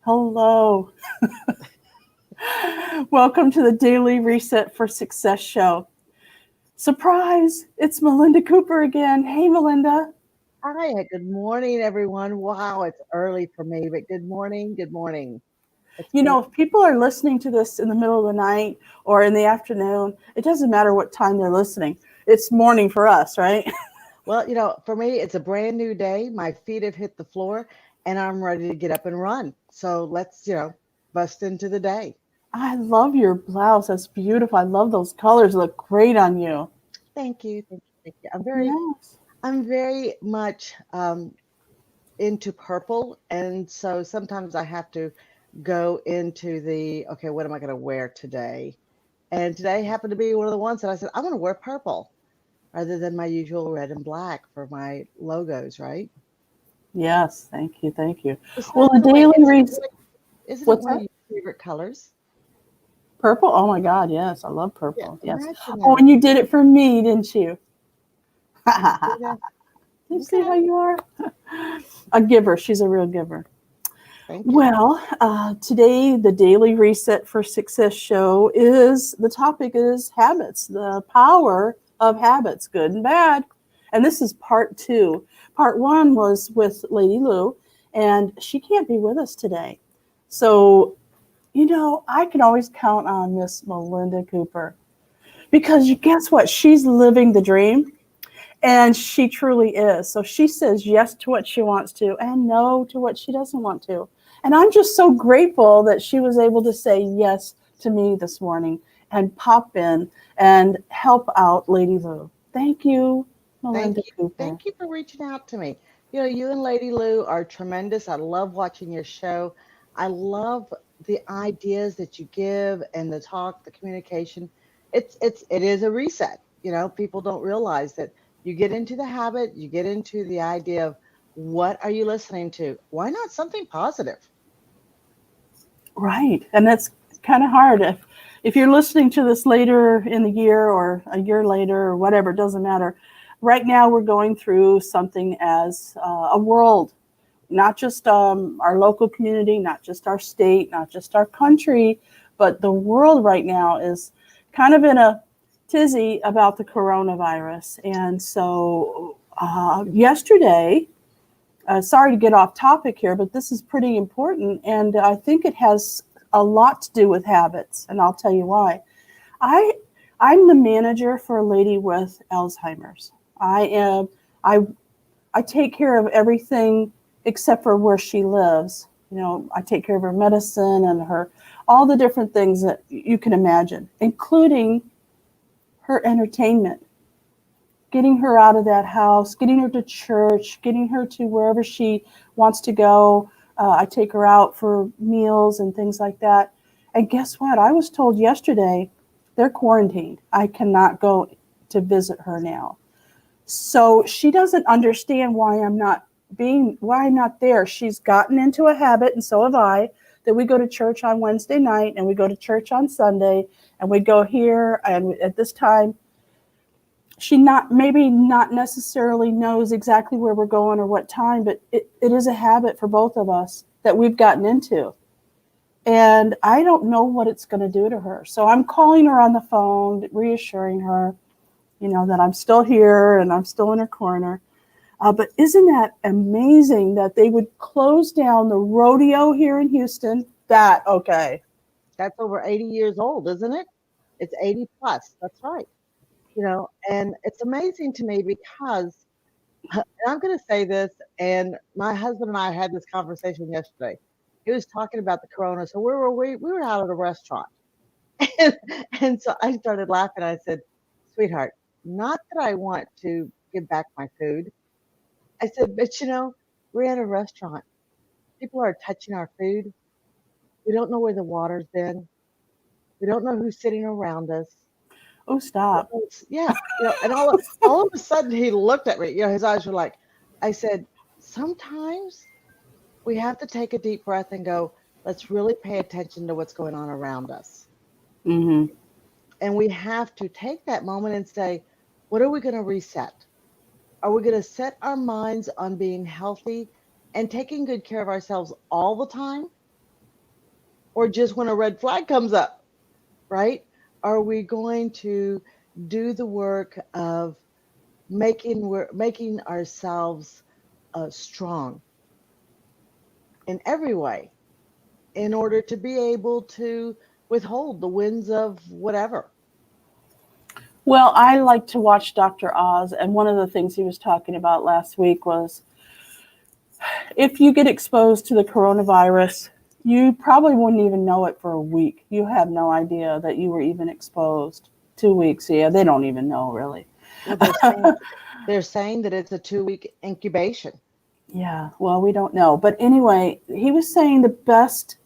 Hello. Welcome to the Daily Reset for Success show. Surprise! It's Melinda Cooper again. Hey, Melinda. Hi, good morning, everyone. Wow, it's early for me, but good morning. Good morning. It's You good. know, if people are listening to this in the middle of the night or in the afternoon, it doesn't matter what time they're listening. It's morning for us, right? Well, for me, it's a brand new day. My feet have hit the floor and I'm ready to get up and run. So let's bust into the day. I love your blouse. That's beautiful. I love those colors. Look great on you. Thank you. Thank you. Thank you. Yes. I'm very much into purple. And so sometimes I have to go into okay, what am I going to wear today? And today happened to be one of the ones that I said, I'm going to wear purple rather than my usual red and black for my logos, right? Yes. Thank you. Thank you. Well, Besides the the way, Daily Reset. isn't it What's one of that? your favorite colors? Purple? Oh my God. Yes. I love Yeah, purple. Yes. imagine Oh, that. and you did it for me, didn't you? You see that? You see how Okay. you are? A giver. She's a real giver. Thank you. Well, today the daily reset for success show is the topic is habits, the power of habits, good and bad. And this is part two. Part one was with Lady Lou, and she can't be with us today. So, I can always count on Miss Melinda Cooper because guess what? She's living the dream. And she truly is. So she says yes to what she wants to and no to what she doesn't want to. And I'm just so grateful that she was able to say yes to me this morning and pop in and help out Lady Lou. Thank you, Thank Melinda you. Cooper. Thank you for reaching out to me. You and Lady Lou are tremendous. I love watching your show. I love the ideas that you give and the talk, the communication. It is a reset. People don't realize that you get into the habit, you get into the idea of what are you listening to? Why not something positive? Right. And that's kind of hard if you're listening to this later in the year or a year later or whatever, it doesn't matter. Right now we're going through something as a world, not just our local community, not just our state, not just our country, but the world right now is kind of in a tizzy about the coronavirus. And so yesterday, sorry to get off topic here, but this is pretty important. And I think it has a lot to do with habits. And I'll tell you why. I, I'm the manager for a lady with Alzheimer's. I am, I I take care of everything except for where she lives. I take care of her medicine and her all the different things that you can imagine, including her entertainment, getting her out of that house, getting her to church, getting her to wherever she wants to go. I take her out for meals and things like that. And guess what? I was told yesterday they're quarantined. I cannot go to visit her now. So she doesn't understand why I'm not there. She's gotten into a habit, and so have I, that we go to church on Wednesday night and we go to church on Sunday and we go here and at this time she not maybe not necessarily knows exactly where we're going or what time, but it is a habit for both of us that we've gotten into. And I don't know what it's going to do to her. So I'm calling her on the phone, reassuring her, that I'm still here and I'm still in her corner. But isn't that amazing that they would close down the rodeo here in Houston? Okay. That's over 80 years old, isn't it? It's 80 plus. That's right. And it's amazing to me because and I'm going to say this, and my husband and I had this conversation yesterday. He was talking about the corona. So we were out at a restaurant. And, and so I started laughing. I said, "Sweetheart, not that I want to give back my food." I said, "But we're at a restaurant. People are touching our food. We don't know where the water's been. We don't know who's sitting around us. Oh, stop. Yeah, and all of a sudden he looked at me. His eyes were like, I said, sometimes we have to take a deep breath and go, let's really pay attention to what's going on around us. Mm-hmm. And we have to take that moment and say, what are we going to reset? Are we going to set our minds on being healthy and taking good care of ourselves all the time? or just when a red flag comes up, right? Are we going to do the work of making ourselves strong in every way in order to be able to withhold the winds of whatever? Well, I like to watch Dr. Oz, and one of the things he was talking about last week was if you get exposed to the coronavirus, you probably wouldn't even know it for a week. You have no idea that you were even exposed. 2 weeks, yeah, they don't even know really. Well, they're saying that it's a 2 week incubation. Yeah, well, we don't know. But anyway, he was saying the best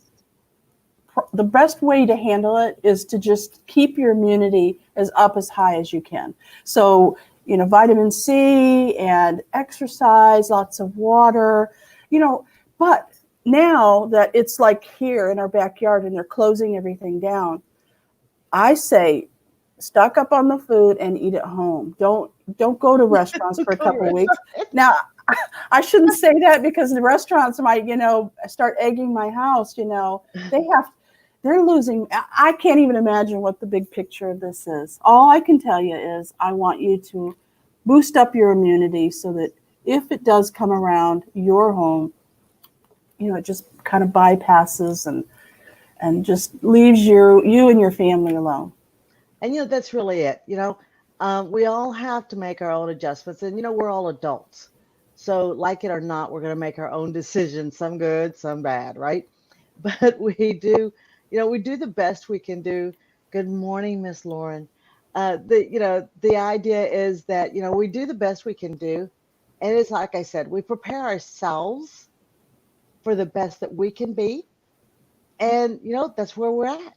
way to handle it is to just keep your immunity as high as you can. So, vitamin C and exercise, lots of water, but now that it's like here in our backyard and they're closing everything down, I say stock up on the food and eat at home. Don't go to restaurants for a Go to couple of weeks. restaurant. Now, I shouldn't say that because the restaurants might, start egging my house. They have, they're losing. I can't even imagine what the big picture of this is. All I can tell you is I want you to boost up your immunity so that if it does come around your home, it just kind of bypasses and just leaves you and your family alone. And that's really it. We all have to make our own adjustments, and we're all adults. So, like it or not, we're going to make our own decisions, some good, some bad, right? But we do the best we can do. Good morning, Miss Lauren. The idea is that, we do the best we can do. And it's like I said, we prepare ourselves for the best that we can be. And, that's where we're at.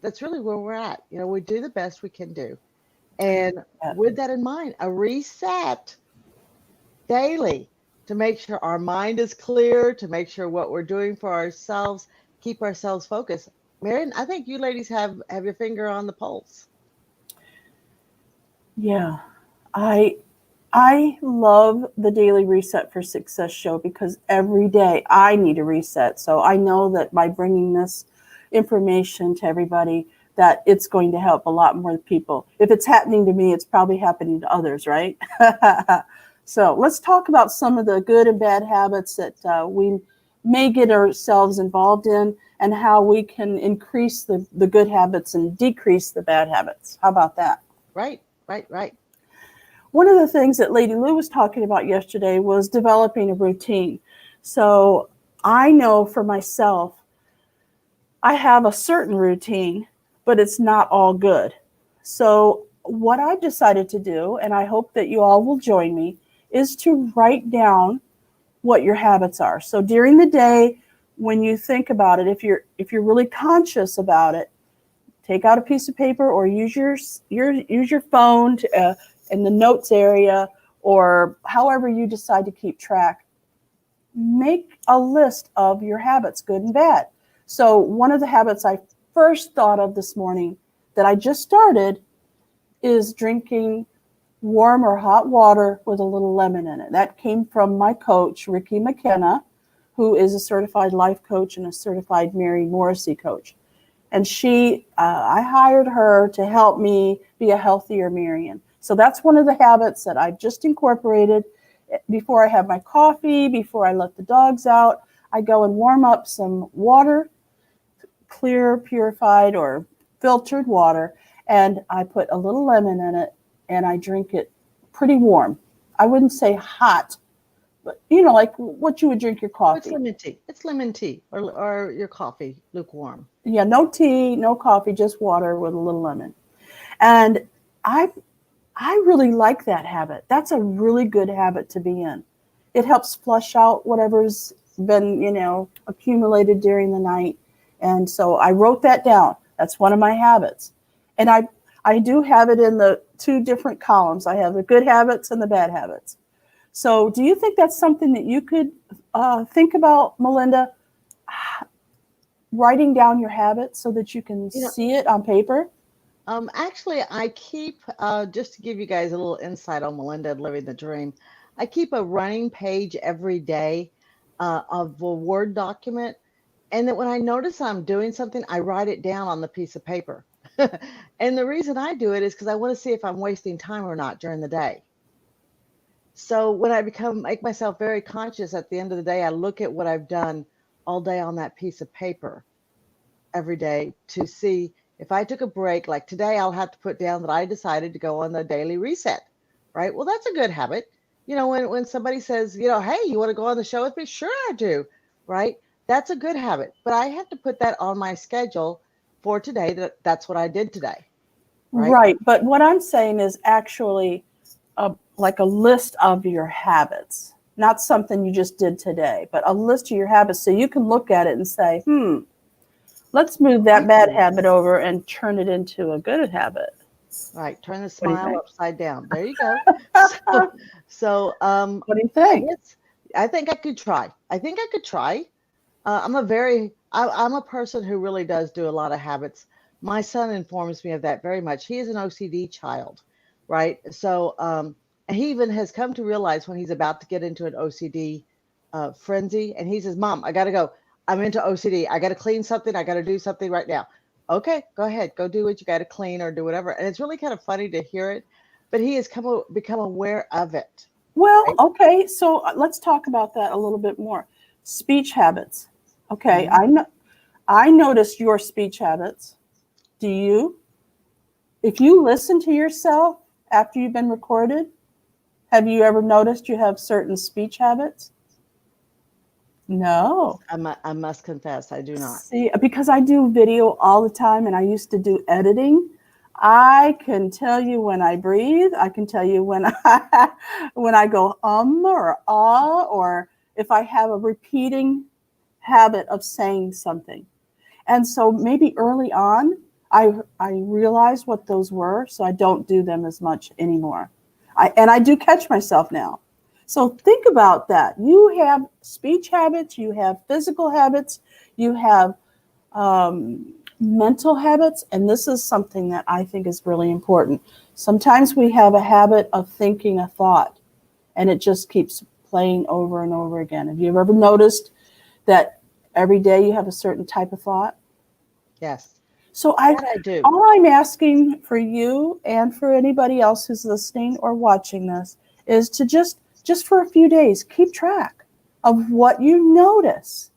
That's really where we're at. We do the best we can do. And Yeah. with that in mind, a reset daily to make sure our mind is clear, to make sure what we're doing for ourselves, keep ourselves focused. Marion, I think you ladies have your finger on the pulse. Yeah. I I love the Daily Reset for Success show because every day I need a reset. So I know that by bringing this information to everybody, that it's going to help a lot more people. If it's happening to me, it's probably happening to others, right? So let's talk about some of the good and bad habits that we may get ourselves involved in and how we can increase the good habits and decrease the bad habits. How about that? Right, right, right. One of the things that Lady Lou was talking about yesterday was developing a routine. So I know for myself, I have a certain routine, but it's not all good. So what I've decided to do, and I hope that you all will join me, is to write down what your habits are. So during the day, when you think about it, if you're really conscious about it, take out a piece of paper or use your phone in the notes area or however you decide to keep track. Make a list of your habits, good and bad. So one of the habits I first thought of this morning that I just started is drinking warm or hot water with a little lemon in it. That came from my coach, Ricky McKenna, who is a certified life coach and a certified Mary Morrissey coach. And I hired her to help me be a healthier Marion. So that's one of the habits that I've just incorporated. Before I have my coffee, before I let the dogs out, I go and warm up some water, clear, purified, or filtered water, and I put a little lemon in it, and I drink it pretty warm. I wouldn't say hot, but like what you would drink your Oh, it's coffee. lemon tea. It's lemon tea or your coffee, lukewarm. Yeah, no tea, no coffee, just water with a little lemon. And I I really like that habit. That's a really good habit to be in. It helps flush out whatever's been, accumulated during the night. And so I wrote that down. That's one of my habits. And I do have it in the two different columns. I have the good habits and the bad habits. So do you think that's something that you could think about, Melinda, writing down your habits so that you can You know, see it on paper? actually, I keep just to give you guys a little insight on Melinda and living the dream. I keep a running page every day of a Word document, And that when I notice I'm doing something, I write it down on the piece of paper. And the reason I do it is because I want to see if I'm wasting time or not during the day. So when I become make myself very conscious at the end of the day, I look at what I've done all day on that piece of paper every day to see if I took a break. Like today, I'll have to put down that I decided to go on the daily reset. Right. Well, that's a good habit. When somebody says, hey, you want to go on the show with me? Sure, I do. Right. That's a good habit. But I have to put that on my schedule for today. That's what I did today. Right. Right. But what I'm saying is actually like a list of your habits, not something you just did today, but a list of your habits so you can look at it and say, let's move that I bad see. habit over and turn it into a good habit. Right. Turn the What do you smile think? upside down. There you go. So, so What do you I think? guess I think I could try. I think I could try. I'm a person who really does do a lot of habits. My son informs me of that very much. He is an OCD child, right? So he even has come to realize when he's about to get into an OCD frenzy, and he says, "Mom, I got to go. I'm into OCD. I got to clean something. I got to do something right now." Okay, go ahead. Go do what you got to clean or do whatever. And it's really kind of funny to hear it, but he has become aware of it, Well, right? okay, so let's talk about that a little bit more. Speech habits. Okay, Mhm. I notice your speech habits. Do you? If you listen to yourself after you've been recorded, have you ever noticed you have certain speech habits? No. I must confess, I do not. See, because I do video all the time and I used to do editing, I can tell you when I breathe. I can tell you when when I go or ah, or if I have a repeating habit of saying something. And so maybe early on, I realized what those were, so I don't do them as much anymore. I do catch myself now. So think about that. You have speech habits, you have physical habits, you have mental habits, and this is something that I think is really important. Sometimes we have a habit of thinking a thought, and it just keeps playing over and over again. Have you ever noticed that every day you have a certain type of thought? Yes, So that I do. all I'm asking for you and for anybody else who's listening or watching this is to just for a few days keep track of what you notice.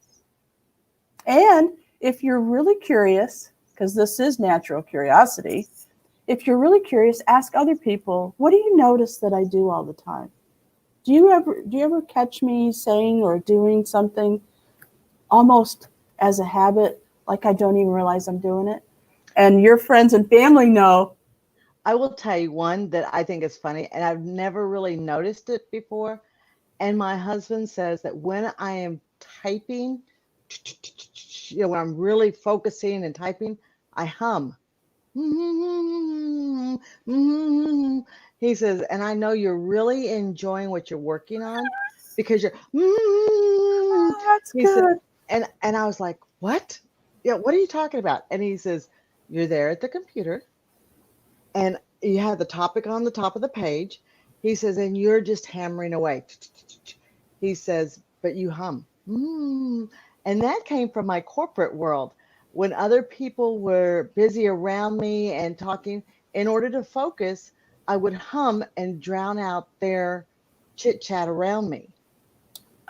And if you're really curious, because this is natural curiosity, if you're really curious, ask other people, what do you notice that I do all the time? Do you ever catch me saying or doing something almost as a habit, like I don't even realize I'm doing it? And your friends and family know. I will tell you one that I think is funny, and I've never really noticed it before. And my husband says that when I am typing, when I'm really focusing and typing, I hum. He says, and I know you're really enjoying what you're working on because you're. Oh, that's He said, good. and I was like, what? Yeah, what are you talking about? And he says, you're there at the computer and you have the topic on the top of the page. He says, and you're just hammering away. He says, but you hum. And that came from my corporate world. When other people were busy around me and talking, in order to focus, I would hum and drown out their chit chat around me.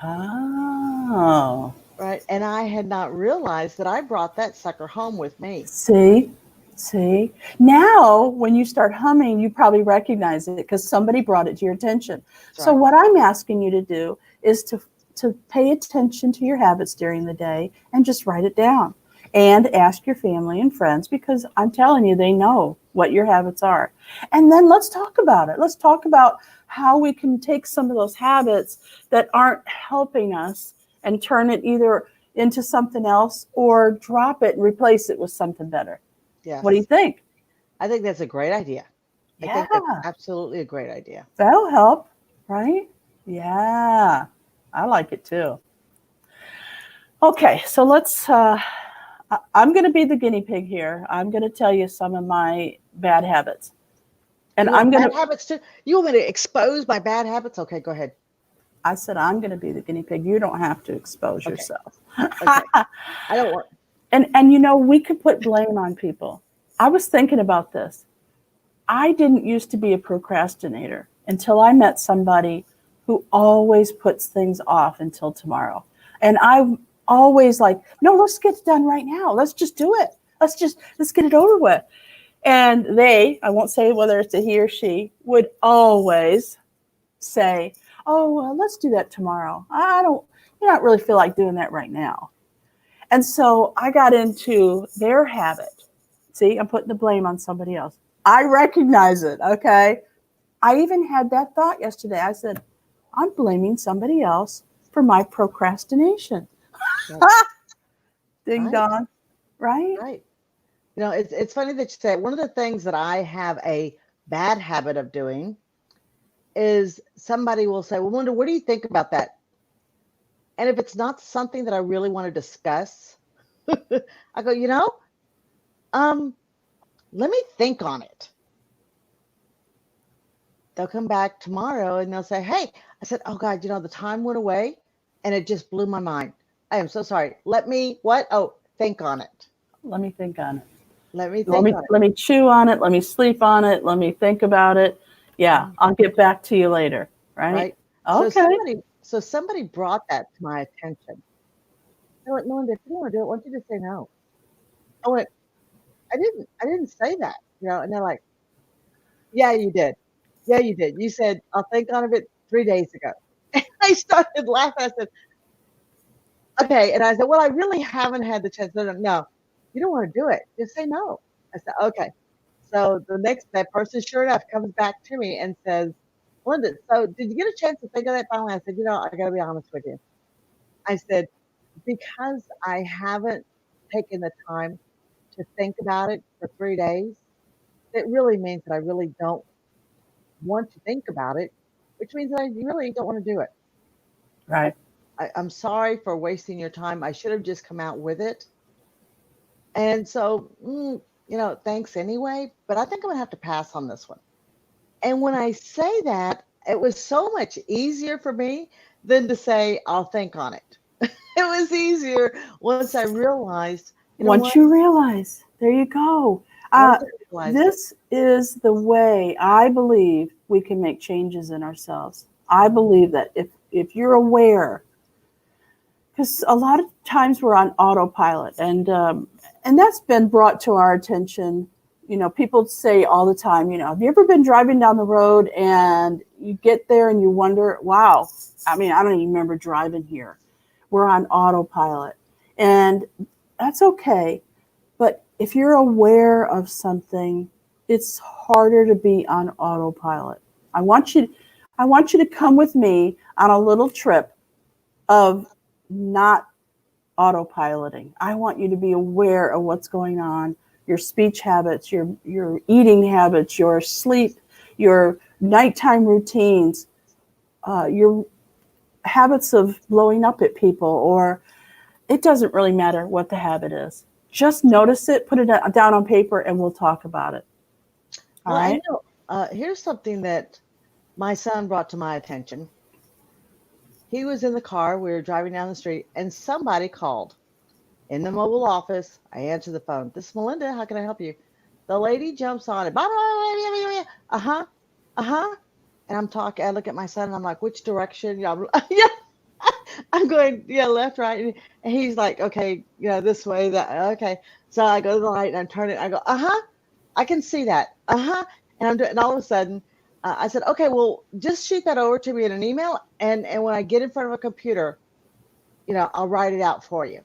Oh, Right. And I had not realized that I brought that sucker home with me. see, see. Now, when you start humming, you probably recognize it because somebody brought it to your attention. That's So, right. what I'm asking you to do is to pay attention to your habits during the day and just write it down and ask your family and friends because I'm telling you, they know what your habits are. And then let's talk about it. Let's talk about how we can take some of those habits that aren't helping us and turn it either into something else or drop it and replace it with something better. What do you Yes. think? I think that's a great idea. I Yeah, think that's absolutely a great idea. that'll help, right? Yeah, I like it too. Okay, so I'm going to be the guinea pig here. I'm going to tell you some of my bad habits. And You want bad habits too? You want me to expose my bad habits? Okay, go ahead. I said, I'm going to be the guinea pig. You don't have to expose Okay. yourself. Okay. I don't want. And we could put blame on people. I was thinking about this. I didn't used to be a procrastinator until I met somebody who always puts things off until tomorrow. And I'm always like, no, let's get it done right now. Let's just do it. Let's get it over with. And I won't say whether it's a he or she, would always say, oh, well, let's do that tomorrow. You don't really feel like doing that right now. And so I got into their habit. See, I'm putting the blame on somebody else. I recognize it, okay? I even had that thought yesterday. I said, I'm blaming somebody else for my procrastination. Right. Ding Right. dong, right? Right. It's funny that you say it. One of the things that I have a bad habit of doing is somebody will say, well, Linda, what do you think about that? And if it's not something that I really want to discuss, I go, um, let me think on it. They'll come back tomorrow and they'll say, hey, I said, oh God, the time went away and it just blew my mind. I am so sorry. Let me, what? Oh, think on it. Let me think on it. Let me think on it. Let me chew on it. Let me sleep on it. Let me think about it. Yeah, I'll get back to you later. Right? Right. Okay. So somebody brought that to my attention. They're like, Melinda, if you don't want to do it, why don't you just say no? I went, I didn't say that, and they're like, yeah, you did. Yeah, you did. You said, I'll think on it 3 days ago. And I started laughing. I said, okay. And I said, well, I really haven't had the chance. No, you don't want to do it. Just say no. I said, okay. So that person, sure enough, comes back to me and says, Linda, so did you get a chance to think of that finally? I said, I got to be honest with you. I said, because I haven't taken the time to think about it for 3 days, it really means that I really don't want to think about it, which means that I really don't want to do it. Right. I'm sorry for wasting your time. I should have just come out with it. And so, thanks anyway, but I think I'm going to have to pass on this one. And when I say that, it was so much easier for me than to say, I'll think on it. It was easier once I realized, Once you realize, there you go. Once I realized it. This is the way I believe we can make changes in ourselves. I believe that if you're aware, because a lot of times we're on autopilot, and that's been brought to our attention. People say all the time, have you ever been driving down the road and you get there and you wonder, wow, I don't even remember driving here. We're on autopilot. And that's okay. But if you're aware of something, it's harder to be on autopilot. I want you to come with me on a little trip of not autopiloting. I want you to be aware of what's going on, your speech habits, your eating habits, your sleep, your nighttime routines, your habits of blowing up at people, or it doesn't really matter what the habit is. Just notice it, put it down on paper, and we'll talk about it. All right? Here's something that my son brought to my attention. He was in the car. We were driving down the street, and somebody called in the mobile office. I answered the phone. This is Melinda. How can I help you? The lady jumps on it. Uh-huh. Uh-huh. And I'm talking. I look at my son, and I'm like, which direction? Yeah. I'm going, left, right. And he's like, okay, this way, that, okay. So I go to the light and I'm turning. I go, uh-huh, I can see that. Uh-huh. And I'm doing, and all of a sudden, I said, okay, well, just shoot that over to me in an email. And when I get in front of a computer, I'll write it out for you.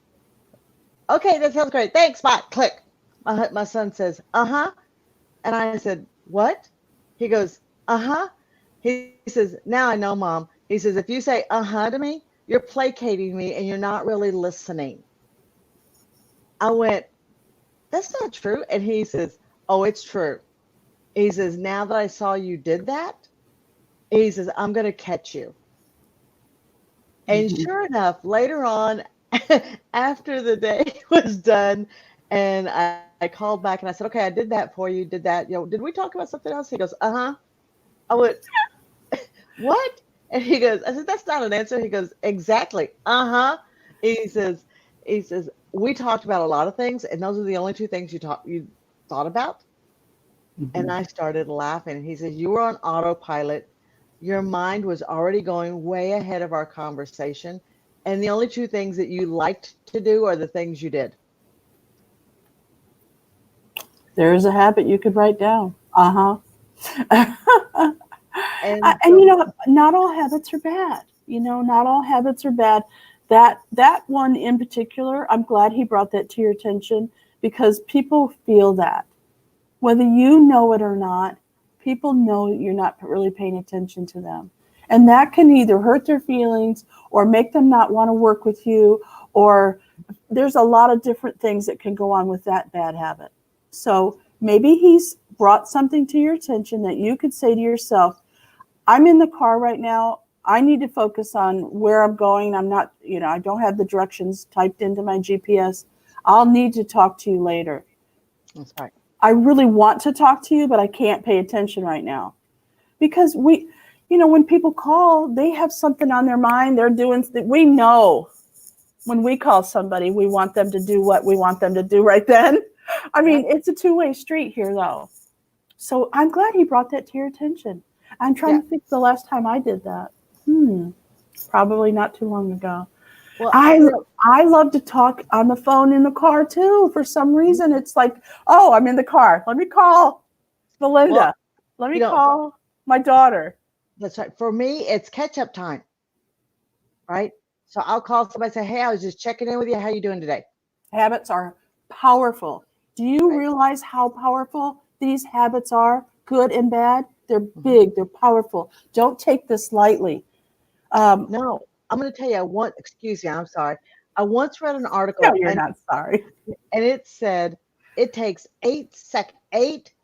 Okay, that sounds great. Thanks, bye. Click. My son says, uh-huh. And I said, what? He goes, uh-huh. He says, now I know, Mom. He says, if you say uh-huh to me, you're placating me and you're not really listening. I went, that's not true. And he says, oh, it's true. He says, now that I saw you did that, he says, I'm going to catch you. And sure enough, later on, after the day was done, and I called back and I said, okay, I did that for you. Did that, did we talk about something else? He goes, uh-huh. I went, what? And he goes, I said, that's not an answer. He goes, exactly. Uh-huh. He says, he says, we talked about a lot of things, and those are the only two things you thought about. And Mhm. I started laughing. He says, you were on autopilot. Your mind was already going way ahead of our conversation. And the only two things that you liked to do are the things you did. There's a habit you could write down. Uh huh. And And so, not all habits are bad. Not all habits are bad. That one in particular, I'm glad he brought that to your attention because people feel that. Whether you know it or not, people know you're not really paying attention to them. And that can either hurt their feelings or make them not want to work with you, or there's a lot of different things that can go on with that bad habit. So maybe he's brought something to your attention that you could say to yourself, I'm in the car right now. I need to focus on where I'm going. I'm not, I don't have the directions typed into my GPS. I'll need to talk to you later. that's right. I really want to talk to you, but I can't pay attention right now. Because when people call, they have something on their mind. They're doing, we know when we call somebody, we want them to do what we want them to do right then. I Yep. mean, it's a two-way street here, though. So I'm glad he brought that to your attention. I'm Yeah. trying to think the last time I did that. Probably not too long ago. Well, I I love to talk on the phone in the car too. For some mhm. reason, it's like, oh, I'm in the car. Let me call Well, Belinda. Let me for, call my daughter. that's right. For me, it's catch up time, right? So I'll call somebody and say, hey, I was just checking in with you. How you doing today? Habits are powerful. Do you Right. realize how powerful these habits are? Good and bad. They're Mhm. big. They're powerful. Don't take this lightly. Um, No, I'm going to tell you, excuse me, I'm sorry. I once read an no, article you're not sorry. and it said it takes 8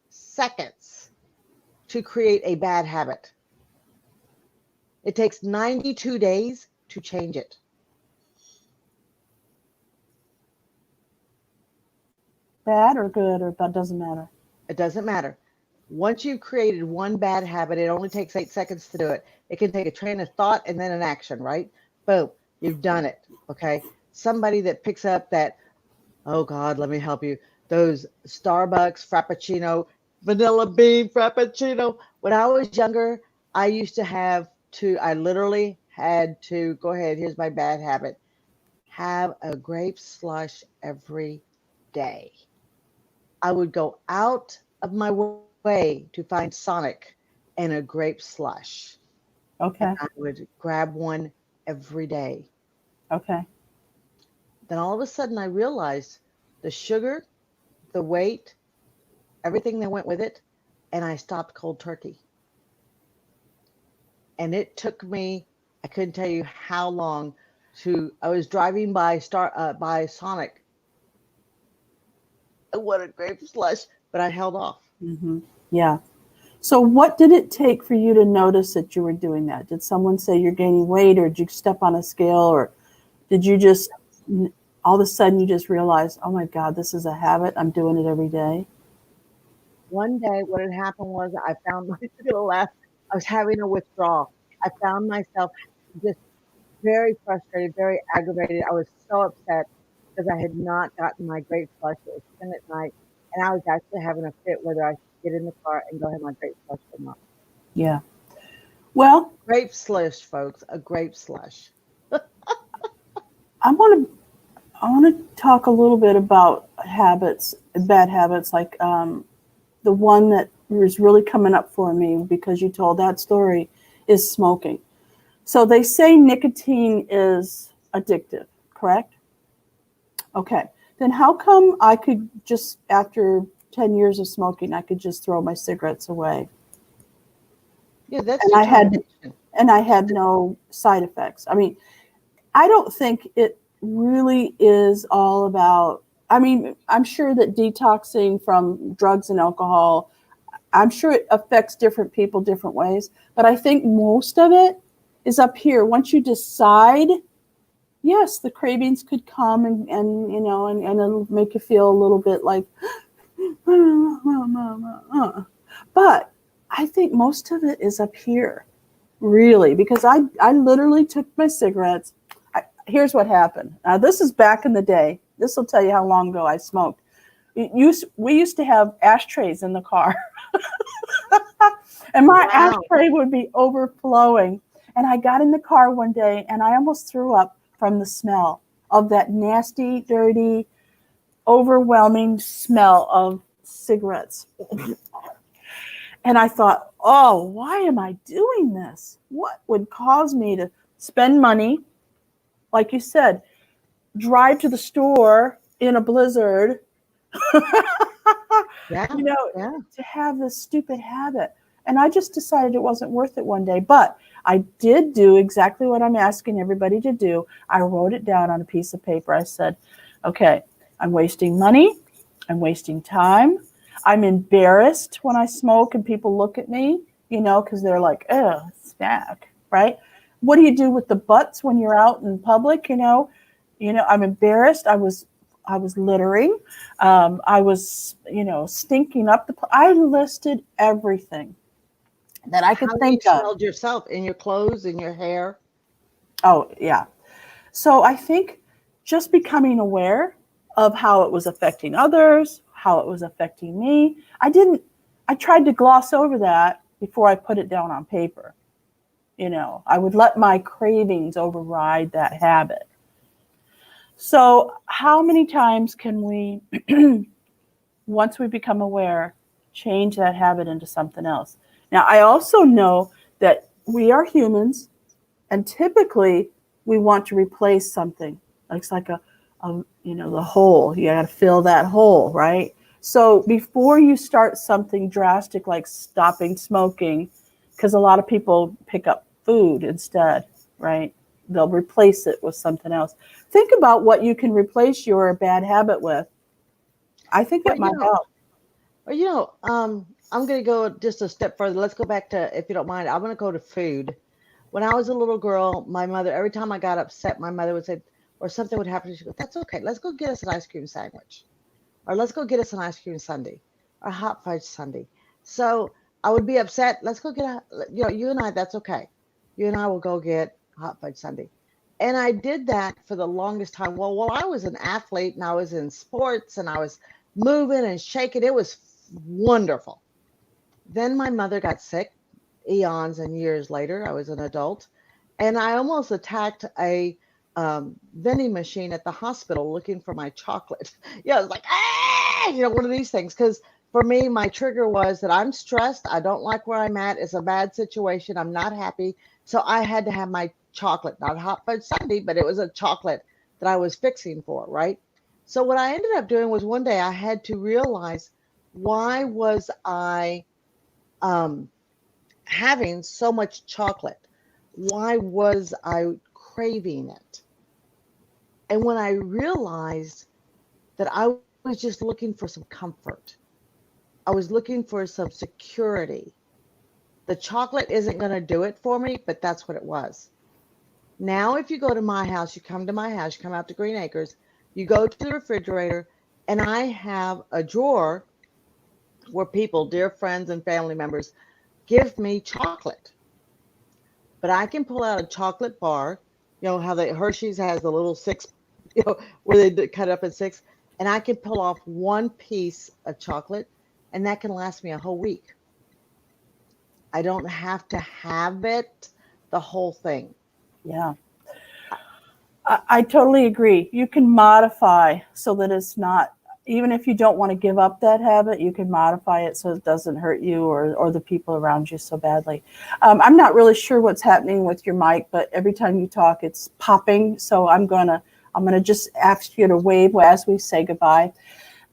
seconds to create a bad habit. It takes 92 days to change it. Bad or good or that doesn't matter. It doesn't matter. Once you've created one bad habit, it only takes 8 seconds to do it. It can take a train of thought and then an action, right? Boom, you've done it. Okay. Somebody that picks up that, oh God, let me help you. Those Starbucks Frappuccino, vanilla bean Frappuccino. When I was younger, I literally had to go ahead. Here's my bad habit: have a grape slush every day. I would go out of my way to find Sonic and a grape slush, and Okay. I would grab one every day. Okay. Then all of a sudden, I realized the sugar, the weight, everything that went with it, and I stopped cold turkey. And it took me, I couldn't tell you how long I was driving by Sonic. I wanted grape slush, but I held off. Yeah. So, what did it take for you to notice that you were doing that? Did someone say you're gaining weight, or did you step on a scale, or did you just all of a sudden you just realize, oh my God, this is a habit. I'm doing it every day. One day, what had happened was I found myself gonna laugh. I was having a withdrawal. I found myself just very frustrated, very aggravated. I was so upset because I had not gotten my grape flush. It was 10 at night, and I was actually having a fit whether I should get in the car and go have my grape flush or not. Yeah. Well, Grape slush, folks, a grape slush. I want to I want to talk a little bit about habits, bad habits, like the one that was really coming up for me because you told that story is smoking. So they say nicotine is addictive, correct? Okay. Then how come I could just, after 10 years of smoking, I could just throw my cigarettes away? Yeah, that's And your I had termination. and I had no side effects. I mean, I don't think it really is all about, I mean, I'm sure that detoxing from drugs and alcohol, I'm sure it affects different people different ways, but I think most of it is up here. Once you decide, yes, the cravings could come and it'll make you feel a little bit like, but I think most of it is up here. really, because I literally took my cigarettes. Here's what happened. Now, this is back in the day. This will tell you how long ago I smoked. We used to have ashtrays in the car, and my Wow. ashtray would be overflowing. And I got in the car one day, and I almost threw up from the smell of that nasty, dirty, overwhelming smell of cigarettes. And I thought, oh, why am I doing this? What would cause me to spend money, like you said, drive to the store in a blizzard, Yeah. you know, Yeah. to have this stupid habit? And I just decided it wasn't worth it one day. But I did do exactly what I'm asking everybody to do. I wrote it down on a piece of paper. I said, okay, I'm wasting money. I'm wasting time. I'm embarrassed when I smoke and people look at me, because they're like, oh, snack, right? What do you do with the butts when you're out in public? I'm embarrassed. I was littering. I was, stinking up I listed everything that I could How you think of. smelled yourself in your clothes, in your hair. Oh, yeah. So I think just becoming aware of how it was affecting others, how it was affecting me. I tried to gloss over that before I put it down on paper. I would let my cravings override that habit. So how many times can we, once we become aware, change that habit into something else? Now, I also know that we are humans, and typically we want to replace something. It's like the hole. You got to fill that hole, right? So before you start something drastic like stopping smoking, because a lot of people pick up food instead, right? They'll replace it with something else. Think about what you can replace your bad habit with. I think Well, it might help. I'm going to go just a step further. Let's go back to, if you don't mind, I'm going to go to food. When I was a little girl, my mother, every time I got upset, my mother would say, or something would happen, she'd go, that's okay. Let's go get us an ice cream sandwich. Or let's go get us an ice cream sundae or hot fudge sundae. So I would be upset. Let's go get you and I, that's okay. You and I will go get hot fudge sundae. And I did that for the longest time. Well, while I was an athlete and I was in sports and I was moving and shaking, it was wonderful. Then my mother got sick eons and years later. I was an adult, and I almost attacked a vending machine at the hospital looking for my chocolate. Yeah, I was like, ah, one of these things. Because for me, my trigger was that I'm stressed. I don't like where I'm at. It's a bad situation. I'm not happy. So I had to have my chocolate, not hot fudge sundae, but it was a chocolate that I was fixing for, right? So what I ended up doing was one day I had to realize, why was I having so much chocolate? Why was I craving it? And when I realized that I was just looking for some comfort, I was looking for some security. The chocolate isn't going to do it for me, but that's what it was. Now, if you go to my house, you come to my house, you come out to Green Acres, you go to the refrigerator, and I have a drawer where people, dear friends and family members, give me chocolate. But I can pull out a chocolate bar, how the Hershey's has the little six, where they cut up in six, and I can pull off one piece of chocolate, and that can last me a whole week. I don't have to have it, the whole thing. Yeah. I totally agree. You can modify so that it's not, even if you don't want to give up that habit, you can modify it so it doesn't hurt you or the people around you so badly. I'm not really sure what's happening with your mic, but every time you talk, it's popping. So I'm gonna just ask you to wave as we say goodbye.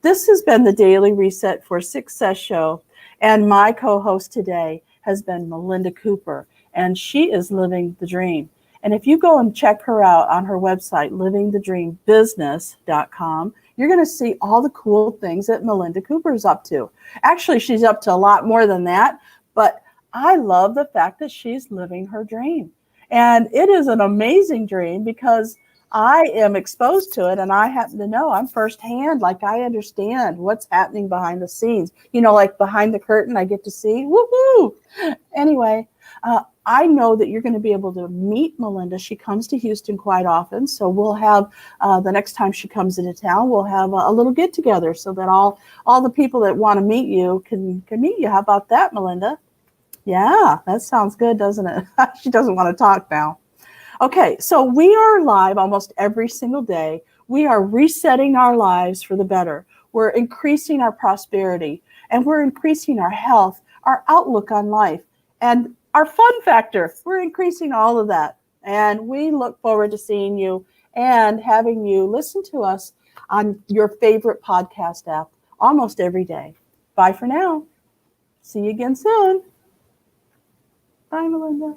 This has been the Daily Reset for Success Show, and my co-host today has been Melinda Cooper, and she is living the dream. And if you go and check her out on her website, livingthedreambusiness.com, you're going to see all the cool things that Melinda Cooper is up to. Actually, she's up to a lot more than that, but I love the fact that she's living her dream. And it is an amazing dream because I am exposed to it and I happen to know, I'm firsthand, like I understand what's happening behind the scenes. Like behind the curtain, I get to see, woohoo! Anyway, I know that you're going to be able to meet Melinda. She comes to Houston quite often, so we'll have the next time she comes into town, we'll have a little get together so that all the people that want to meet you can meet you. How about that, Melinda? Yeah, that sounds good, doesn't it? She doesn't want to talk now. Okay, so we are live almost every single day. We are resetting our lives for the better. We're increasing our prosperity, and we're increasing our health, our outlook on life, and our fun factor. We're increasing all of that. And we look forward to seeing you and having you listen to us on your favorite podcast app almost every day. Bye for now. See you again soon. Bye, Melinda.